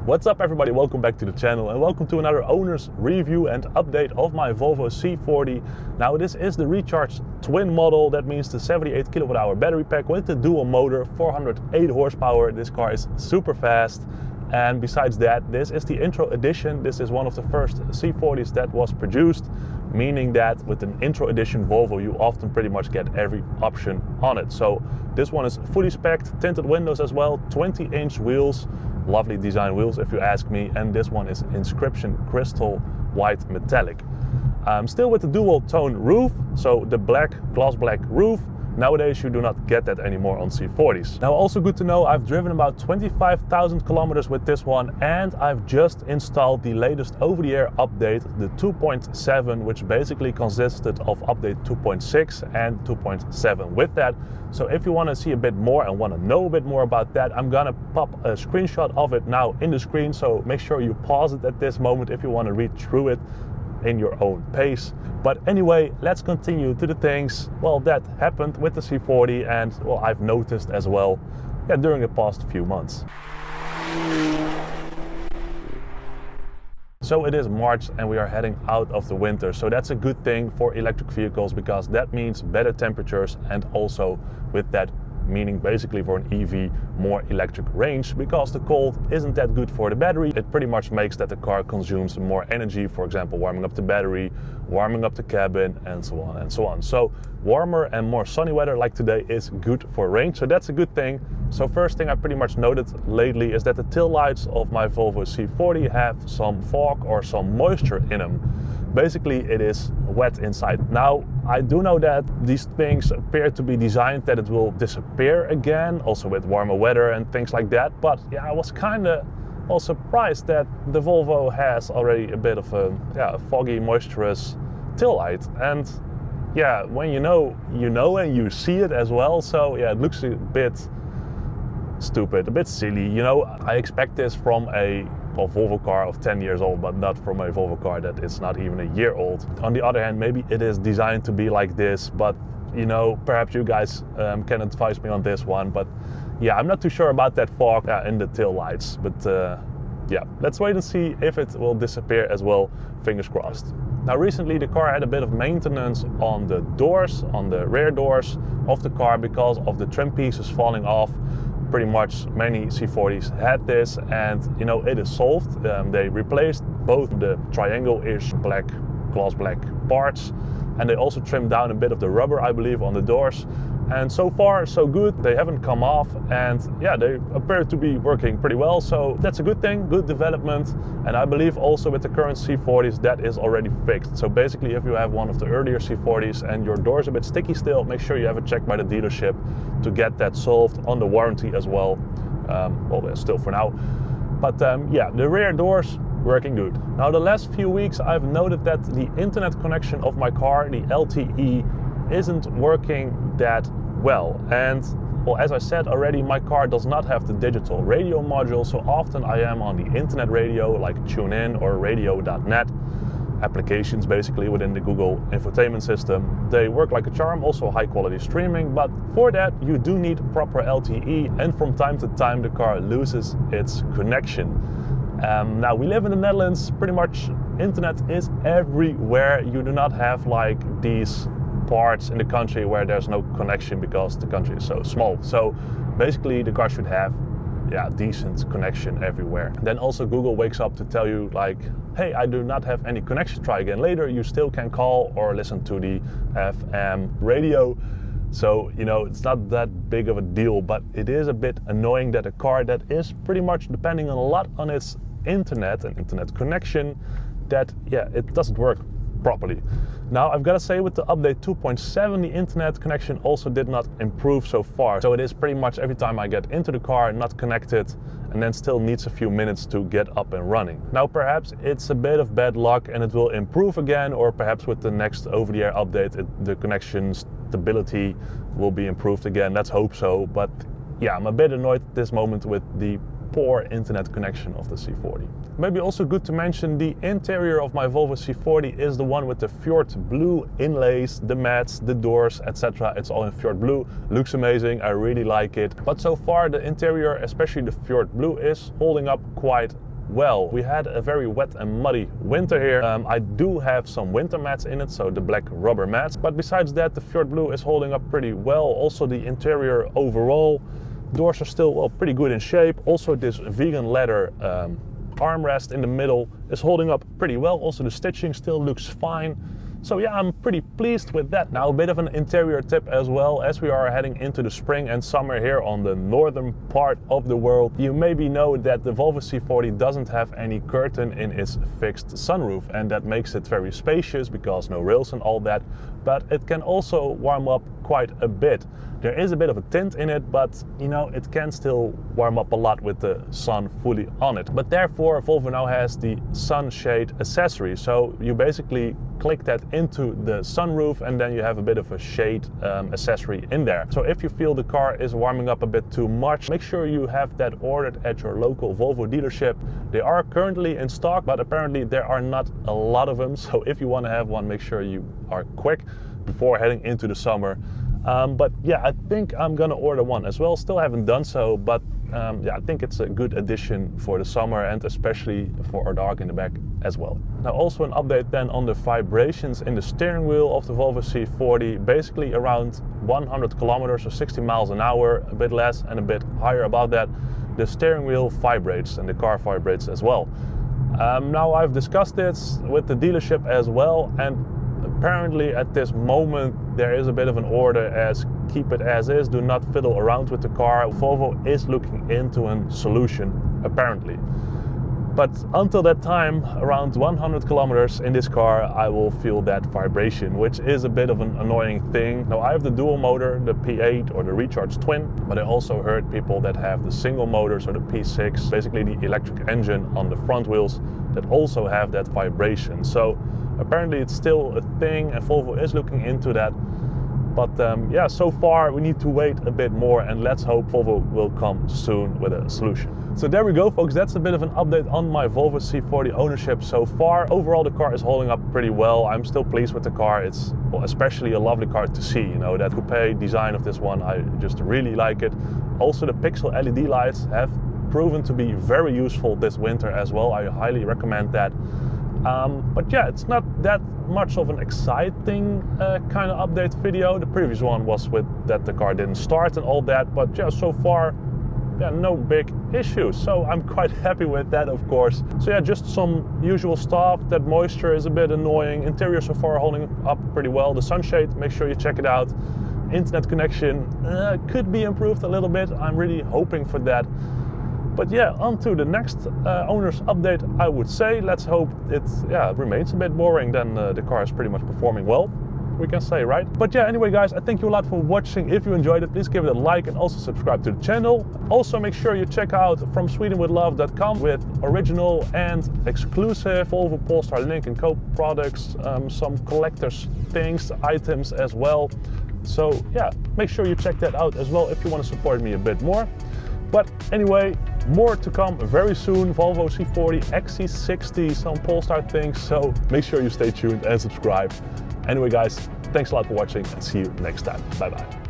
What's up everybody, welcome back to the channel and welcome to another owner's review and update of my Volvo C40. Now this is the Recharge Twin model, that means the 78 kilowatt hour battery pack with the dual motor, 408 horsepower. This car is super fast. And besides that, this is the intro edition. This is one of the first C40s that was produced, meaning that with an intro edition Volvo you often pretty much get every option on it. So this one is fully spec'd, tinted windows as well, 20-inch wheels, lovely design wheels if you ask me, and this one is inscription crystal white metallic. Still with the dual tone roof, so the gloss black roof. Nowadays you do not get that anymore on C40s. Now also good to know, I've driven about 25,000 kilometers with this one, and I've just installed the latest over-the-air update, the 2.7, which basically consisted of update 2.6 and 2.7 with that. So if you want to see a bit more and want to know a bit more about that, I'm gonna pop a screenshot of it now in the screen, so make sure you pause it at this moment if you want to read through it in your own pace. But anyway, let's continue to the things, well, that happened with the C40 and, well, I've noticed as well, during the past few months. So it is March and we are heading out of the winter, so that's a good thing for electric vehicles because that means better temperatures, and also with that meaning basically for an EV more electric range, because the cold isn't that good for the battery. It pretty much makes that the car consumes more energy, for example warming up the battery, warming up the cabin, and so on and so on. So warmer and more sunny weather like today is good for range, so that's a good thing. So first thing I pretty much noted lately is that the tail lights of my Volvo C40 have some fog or some moisture in them. Basically it is wet inside. Now I do know that these things appear to be designed that it will disappear again, also with warmer weather and things like that, but yeah, I was kind of surprised that the Volvo has already a bit of a foggy, moisturous tail light. And yeah, when you know and you see it as well, so yeah, it looks a bit stupid, a bit silly, you know. I expect this from a Volvo car of 10 years old, but not from a Volvo car that is not even a year old. On the other hand, maybe it is designed to be like this, but you know, perhaps you guys can advise me on this one. But yeah, I'm not too sure about that fog in the tail lights, but yeah, let's wait and see if it will disappear as well, fingers crossed. Now recently the car had a bit of maintenance on the doors, on the rear doors of the car, because of the trim pieces falling off. Pretty much many C40s had this, and you know, it is solved. They replaced both the triangle-ish gloss black parts, and they also trimmed down a bit of the rubber, I believe, on the doors. And so far so good, they haven't come off, and yeah, they appear to be working pretty well, so that's a good thing, good development. And I believe also with the current C40s that is already fixed. So basically if you have one of the earlier C40s and your door's a bit sticky still, make sure you have it checked by the dealership to get that solved on the warranty as well. Well, still for now. But yeah, the rear doors working good. Now the last few weeks I've noted that the internet connection of my car, the LTE, isn't working that well. And well, as I said already, my car does not have the digital radio module, so often I am on the internet radio like TuneIn or radio.net applications basically within the Google infotainment system. They work like a charm, also high quality streaming, but for that you do need proper LTE, and from time to time the car loses its connection. Now we live in the Netherlands, pretty much internet is everywhere. You do not have like these parts in the country where there's no connection because the country is so small. So basically the car should have decent connection everywhere. Then also Google wakes up to tell you like, hey, I do not have any connection, try again later. You still can call or listen to the FM radio. So, you know, it's not that big of a deal, but it is a bit annoying that a car that is pretty much depending a lot on its internet and internet connection, that it doesn't work properly. Now I've got to say, with the update 2.7 the internet connection also did not improve so far. So it is pretty much every time I get into the car not connected, and then still needs a few minutes to get up and running. Now perhaps it's a bit of bad luck and it will improve again, or perhaps with the next over-the-air update the connection stability will be improved again. Let's hope so. But yeah, I'm a bit annoyed at this moment with the poor internet connection of the C40. Maybe also good to mention, the interior of my Volvo C40 is the one with the Fjord Blue inlays, the mats, the doors, etc. It's all in Fjord Blue. Looks amazing, I really like it. But so far the interior, especially the Fjord Blue, is holding up quite well. We had a very wet and muddy winter here. I do have some winter mats in it, so the black rubber mats. But besides that, the Fjord Blue is holding up pretty well. Also the interior overall, doors are still, well, pretty good in shape. Also this vegan leather armrest in the middle is holding up pretty well. Also the stitching still looks fine. So yeah, I'm pretty pleased with that. Now a bit of an interior tip as well, as we are heading into the spring and summer here on the northern part of the world. You maybe know that the Volvo C40 doesn't have any curtain in its fixed sunroof, and that makes it very spacious because no rails and all that, but it can also warm up quite a bit. There is a bit of a tint in it, but you know, it can still warm up a lot with the sun fully on it. But therefore Volvo now has the sunshade accessory. So you basically click that into the sunroof and then you have a bit of a shade accessory in there. So if you feel the car is warming up a bit too much, make sure you have that ordered at your local Volvo dealership. They are currently in stock, but apparently there are not a lot of them. So if you want to have one, make sure you are quick before heading into the summer. But yeah, I think I'm gonna order one as well. Still haven't done so, but yeah, I think it's a good addition for the summer and especially for our dog in the back as well. Now also an update then on the vibrations in the steering wheel of the Volvo C40. Basically around 100 kilometers or 60 miles an hour, a bit less and a bit higher above that, the steering wheel vibrates and the car vibrates as well. Now I've discussed this with the dealership as well, and apparently at this moment there is a bit of an order as keep it as is, do not fiddle around with the car. Volvo is looking into a solution apparently. But until that time, around 100 kilometers in this car, I will feel that vibration, which is a bit of an annoying thing. Now I have the dual motor, the P8 or the Recharge Twin, but I also heard people that have the single motors or the P6, basically the electric engine on the front wheels, that also have that vibration. So apparently it's still a thing and Volvo is looking into that. But yeah, so far we need to wait a bit more and let's hope Volvo will come soon with a solution. So there we go, folks. That's a bit of an update on my Volvo C40 ownership so far. Overall, the car is holding up pretty well. I'm still pleased with the car. It's, well, especially a lovely car to see. You know, that coupe design of this one, I just really like it. Also, the pixel LED lights have proven to be very useful this winter as well. I highly recommend that. But yeah, it's not that much of an exciting kind of update video. The previous one was with that the car didn't start and all that, but yeah, so far, yeah, no big issues. So I'm quite happy with that, of course. So yeah, just some usual stuff. That moisture is a bit annoying. Interior so far holding up pretty well. The sunshade, make sure you check it out. Internet connection could be improved a little bit. I'm really hoping for that. But yeah, on to the next owner's update, I would say. Let's hope it remains a bit boring, then the car is pretty much performing well, we can say, right? But yeah, anyway guys, I thank you a lot for watching. If you enjoyed it, please give it a like and also subscribe to the channel. Also make sure you check out FromSwedenWithLove.com with original and exclusive Volvo Polestar Lynk&Co products, some collector's things, items as well. So yeah, make sure you check that out as well if you want to support me a bit more. But anyway, more to come very soon. Volvo C40, XC60, some Polestar things. So make sure you stay tuned and subscribe. Anyway guys, thanks a lot for watching and see you next time. Bye bye.